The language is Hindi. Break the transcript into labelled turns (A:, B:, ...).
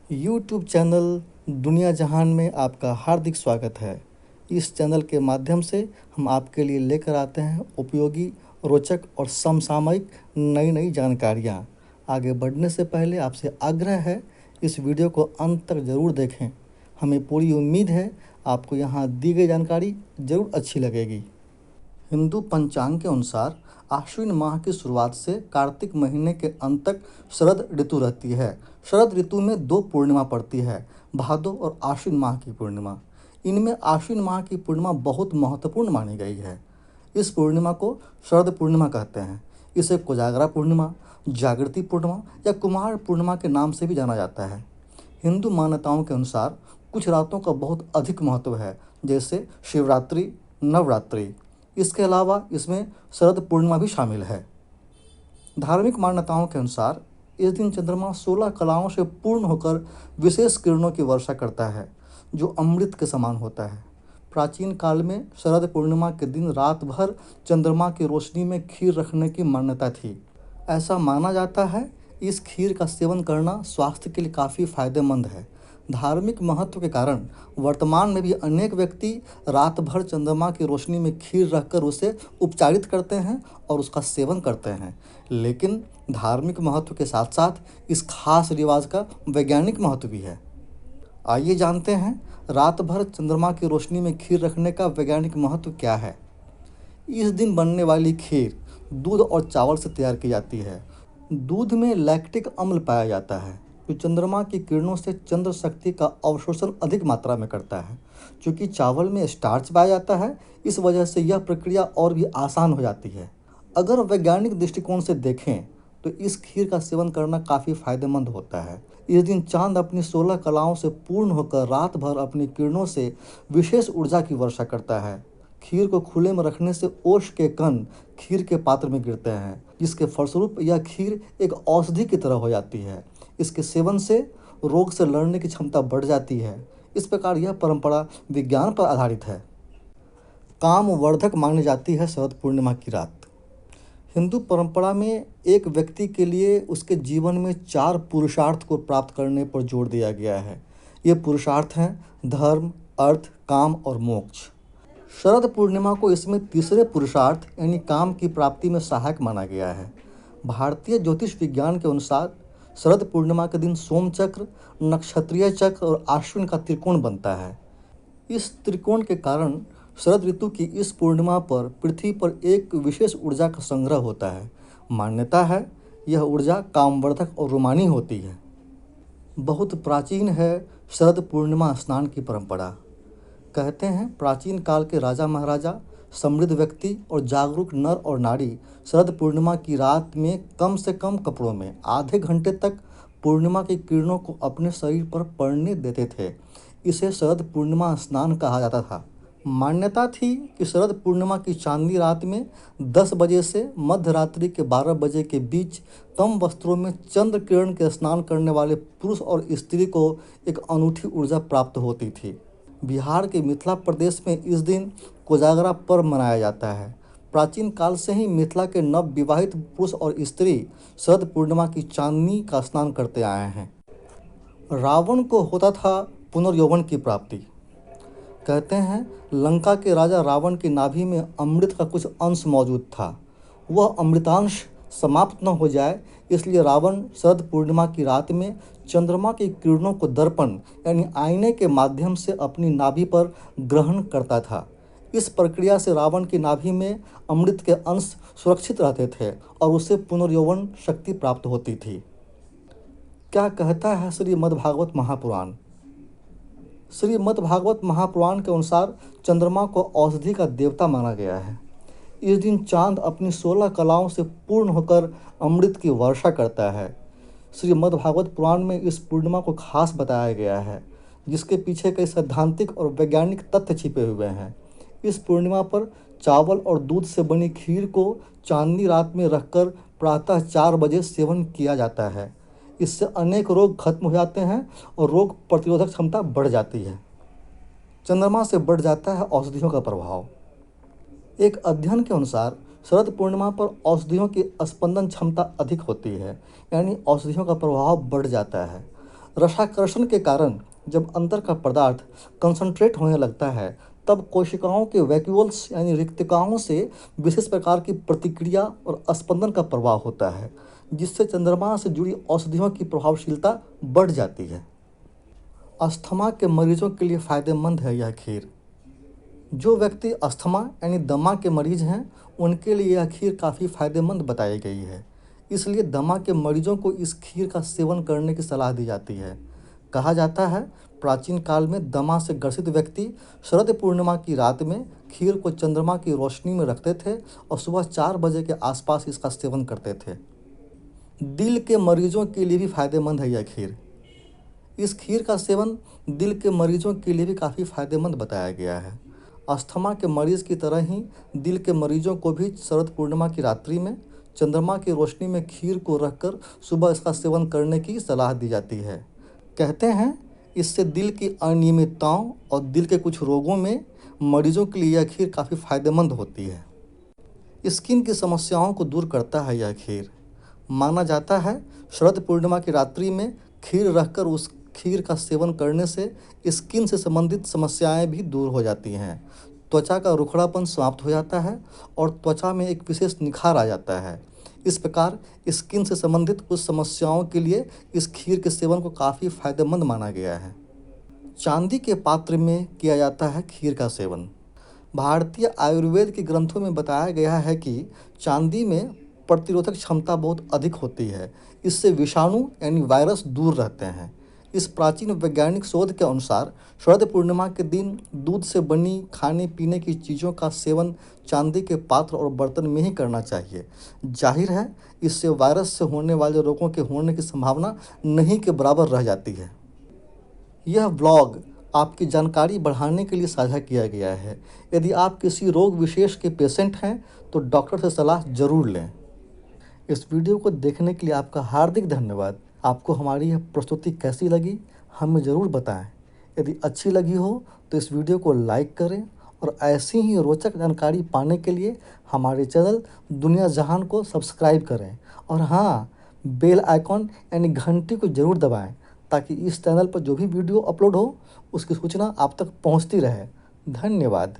A: यूट्यूब चैनल दुनिया जहान में आपका हार्दिक स्वागत है। इस चैनल के माध्यम से हम आपके लिए लेकर आते हैं उपयोगी, रोचक और समसामयिक नई जानकारियाँ। आगे बढ़ने से पहले आपसे आग्रह है, इस वीडियो को अंत तक ज़रूर देखें। हमें पूरी उम्मीद है आपको यहाँ दी गई जानकारी ज़रूर अच्छी लगेगी। हिंदू पंचांग के अनुसार आश्विन माह की शुरुआत से कार्तिक महीने के अंत तक शरद ऋतु रहती है। शरद ऋतु में दो पूर्णिमा पड़ती है, भादो और आश्विन माह की पूर्णिमा। इनमें आश्विन माह की पूर्णिमा बहुत महत्वपूर्ण मानी गई है। इस पूर्णिमा को शरद पूर्णिमा कहते हैं। इसे कोजागरा पूर्णिमा, जागृति पूर्णिमा या कुमार पूर्णिमा के नाम से भी जाना जाता है। हिंदू मान्यताओं के अनुसार कुछ रातों का बहुत अधिक महत्व है, जैसे शिवरात्रि, नवरात्रि। इसके अलावा इसमें शरद पूर्णिमा भी शामिल है। धार्मिक मान्यताओं के अनुसार इस दिन चंद्रमा 16 कलाओं से पूर्ण होकर विशेष किरणों की वर्षा करता है, जो अमृत के समान होता है। प्राचीन काल में शरद पूर्णिमा के दिन रात भर चंद्रमा की रोशनी में खीर रखने की मान्यता थी। ऐसा माना जाता है इस खीर का सेवन करना स्वास्थ्य के लिए काफ़ी फायदेमंद है। धार्मिक महत्व के कारण वर्तमान में भी अनेक व्यक्ति रात भर चंद्रमा की रोशनी में खीर रखकर उसे उपचारित करते हैं और उसका सेवन करते हैं। लेकिन धार्मिक महत्व के साथ साथ इस खास रिवाज का वैज्ञानिक महत्व भी है। आइए जानते हैं रात भर चंद्रमा की रोशनी में खीर रखने का वैज्ञानिक महत्व क्या है। इस दिन बनने वाली खीर दूध और चावल से तैयार की जाती है। दूध में लैक्टिक अम्ल पाया जाता है, जो चंद्रमा की किरणों से चंद्र शक्ति का अवशोषण अधिक मात्रा में करता है। चूँकि चावल में स्टार्च पाया जाता है, इस वजह से यह प्रक्रिया और भी आसान हो जाती है। अगर वैज्ञानिक दृष्टिकोण से देखें तो इस खीर का सेवन करना काफ़ी फायदेमंद होता है। इस दिन चांद अपनी 16 कलाओं से पूर्ण होकर रात भर अपनी किरणों से विशेष ऊर्जा की वर्षा करता है। खीर को खुले में रखने से ओश के कण खीर के पात्र में गिरते हैं, जिसके फलस्वरूप यह खीर एक औषधि की तरह हो जाती है। इसके सेवन से रोग से लड़ने की क्षमता बढ़ जाती है। इस प्रकार यह परंपरा विज्ञान पर आधारित है। कामवर्धक मानी जाती है शरद पूर्णिमा की रात। हिंदू परंपरा में एक व्यक्ति के लिए उसके जीवन में 4 पुरुषार्थ को प्राप्त करने पर जोर दिया गया है। ये पुरुषार्थ हैं धर्म, अर्थ, काम और मोक्ष। शरद पूर्णिमा को इसमें तीसरे पुरुषार्थ यानी काम की प्राप्ति में सहायक माना गया है। भारतीय ज्योतिष विज्ञान के अनुसार शरद पूर्णिमा के दिन सोम चक्र, नक्षत्रीय चक्र और अश्विन का त्रिकोण बनता है। इस त्रिकोण के कारण शरद ऋतु की इस पूर्णिमा पर पृथ्वी पर एक विशेष ऊर्जा का संग्रह होता है। मान्यता है यह ऊर्जा कामवर्धक और रोमानी होती है। बहुत प्राचीन है शरद पूर्णिमा स्नान की परंपरा। कहते हैं प्राचीन काल के राजा महाराजा, समृद्ध व्यक्ति और जागरूक नर और नारी शरद पूर्णिमा की रात में कम से कम कपड़ों में आधे घंटे तक पूर्णिमा की किरणों को अपने शरीर पर पड़ने देते थे। इसे शरद पूर्णिमा स्नान कहा जाता था। मान्यता थी कि शरद पूर्णिमा की चांदनी रात में 10 बजे से मध्य रात्रि के 12 बजे के बीच कम वस्त्रों में चंद्र किरण के स्नान करने वाले पुरुष और स्त्री को एक अनूठी ऊर्जा प्राप्त होती थी। बिहार के मिथिला प्रदेश में इस दिन कोजागरा पर्व मनाया जाता है। प्राचीन काल से ही मिथिला के नव विवाहित पुरुष और स्त्री शरद पूर्णिमा की चांदनी का स्नान करते आए हैं। रावण को होता था पुनर्यौवन की प्राप्ति। कहते हैं लंका के राजा रावण की नाभि में अमृत का कुछ अंश मौजूद था। वह अमृतांश समाप्त न हो जाए, इसलिए रावण शरद पूर्णिमा की रात में चंद्रमा की किरणों को दर्पण यानी आईने के माध्यम से अपनी नाभि पर ग्रहण करता था। इस प्रक्रिया से रावण की नाभि में अमृत के अंश सुरक्षित रहते थे और उसे पुनर्यौवन शक्ति प्राप्त होती थी। क्या कहता है श्रीमद्भागवत महापुराण। श्रीमद्भागवत महापुराण के अनुसार चंद्रमा को औषधि का देवता माना गया है। इस दिन चांद अपनी 16 कलाओं से पूर्ण होकर अमृत की वर्षा करता है। श्रीमद्भागवत पुराण में इस पूर्णिमा को खास बताया गया है, जिसके पीछे कई सैद्धांतिक और वैज्ञानिक तथ्य छिपे हुए हैं। इस पूर्णिमा पर चावल और दूध से बनी खीर को चांदनी रात में रखकर प्रातः 4 बजे सेवन किया जाता है। इससे अनेक रोग खत्म हो जाते हैं और रोग प्रतिरोधक क्षमता बढ़ जाती है। चंद्रमा से बढ़ जाता है औषधियों का प्रभाव। एक अध्ययन के अनुसार शरद पूर्णिमा पर औषधियों की स्पंदन क्षमता अधिक होती है, यानी औषधियों का प्रभाव बढ़ जाता है। रसाकर्षण के कारण जब अंदर का पदार्थ कंसंट्रेट होने लगता है, तब कोशिकाओं के वैक्यूल्स यानी रिक्तिकाओं से विशेष प्रकार की प्रतिक्रिया और स्पंदन का प्रवाह होता है, जिससे चंद्रमा से जुड़ी औषधियों की प्रभावशीलता बढ़ जाती है। अस्थमा के मरीजों के लिए फायदेमंद है यह खीर। जो व्यक्ति अस्थमा यानी दमा के मरीज हैं, उनके लिए यह खीर काफ़ी फायदेमंद बताई गई है। इसलिए दमा के मरीजों को इस खीर का सेवन करने की सलाह दी जाती है। कहा जाता है, प्राचीन काल में दमा से ग्रसित व्यक्ति शरद पूर्णिमा की रात में खीर को चंद्रमा की रोशनी में रखते थे और सुबह 4 बजे के आसपास इसका सेवन करते थे। दिल के मरीजों के लिए भी फायदेमंद है यह खीर। इस खीर का सेवन दिल के मरीजों के लिए भी काफ़ी फायदेमंद बताया गया है। अस्थमा के मरीज की तरह ही दिल के मरीजों को भी शरद पूर्णिमा की रात्रि में चंद्रमा की रोशनी में खीर को रखकर सुबह इसका सेवन करने की सलाह दी जाती है। कहते हैं, इससे दिल की अनियमितताओं और दिल के कुछ रोगों में मरीजों के लिए यह खीर काफ़ी फायदेमंद होती है। स्किन की समस्याओं को दूर करता है यह खीर। माना जाता है, शरद पूर्णिमा की रात्रि में खीर रखकर उस खीर का सेवन करने से स्किन से संबंधित समस्याएं भी दूर हो जाती हैं। त्वचा का रुखड़ापन समाप्त हो जाता है और त्वचा में एक विशेष निखार आ जाता है। इस प्रकार स्किन से संबंधित कुछ समस्याओं के लिए इस खीर के सेवन को काफ़ी फायदेमंद माना गया है। चांदी के पात्र में किया जाता है खीर का सेवन। भारतीय आयुर्वेद के ग्रंथों में बताया गया है कि चांदी में प्रतिरोधक क्षमता बहुत अधिक होती है। इससे विषाणु यानी वायरस दूर रहते हैं। इस प्राचीन वैज्ञानिक शोध के अनुसार शरद पूर्णिमा के दिन दूध से बनी खाने पीने की चीज़ों का सेवन चांदी के पात्र और बर्तन में ही करना चाहिए। जाहिर है, इससे वायरस से होने वाले रोगों के होने की संभावना नहीं के बराबर रह जाती है। यह व्लॉग आपकी जानकारी बढ़ाने के लिए साझा किया गया है। यदि आप किसी रोग विशेष के पेशेंट हैं तो डॉक्टर से सलाह ज़रूर लें। इस वीडियो को देखने के लिए आपका हार्दिक धन्यवाद। आपको हमारी यह प्रस्तुति कैसी लगी, हमें ज़रूर बताएं। यदि अच्छी लगी हो तो इस वीडियो को लाइक करें और ऐसी ही रोचक जानकारी पाने के लिए हमारे चैनल दुनिया जहान को सब्सक्राइब करें। और हाँ, बेल आइकॉन यानी घंटी को ज़रूर दबाएं, ताकि इस चैनल पर जो भी वीडियो अपलोड हो उसकी सूचना आप तक पहुंचती रहे। धन्यवाद।